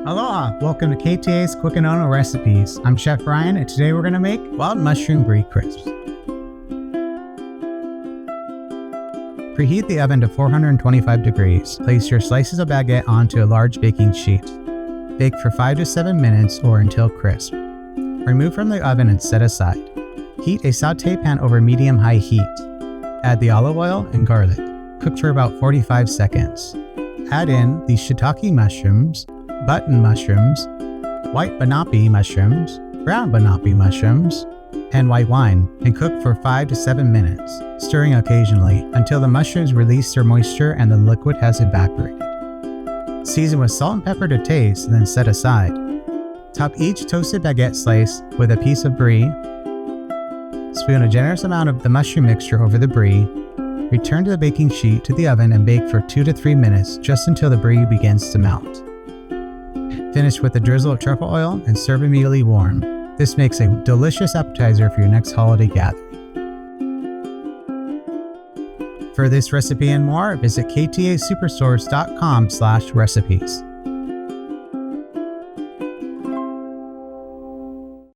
Aloha! Welcome to KTA's Cookin' Recipes. I'm Chef Ryan, and today we're going to make wild mushroom brie crisps. Preheat the oven to 425 degrees. Place your slices of baguette onto a large baking sheet. Bake for 5 to 7 minutes or until crisp. Remove from the oven and set aside. Heat a sauté pan over medium-high heat. Add the olive oil and garlic. Cook for about 45 seconds. Add in the shiitake mushrooms, button mushrooms, white Bunapi mushrooms, brown Bunapi mushrooms, and white wine, and cook for 5 to 7 minutes, stirring occasionally until the mushrooms release their moisture and the liquid has evaporated. Season with salt and pepper to taste, and then set aside. Top each toasted baguette slice with a piece of brie. Spoon a generous amount of the mushroom mixture over the brie. Return to the baking sheet to the oven and bake for 2 to 3 minutes just until the brie begins to melt. Finish with a drizzle of truffle oil and serve immediately warm. This makes a delicious appetizer for your next holiday gathering. For this recipe and more, visit ktasuperstores.com/recipes.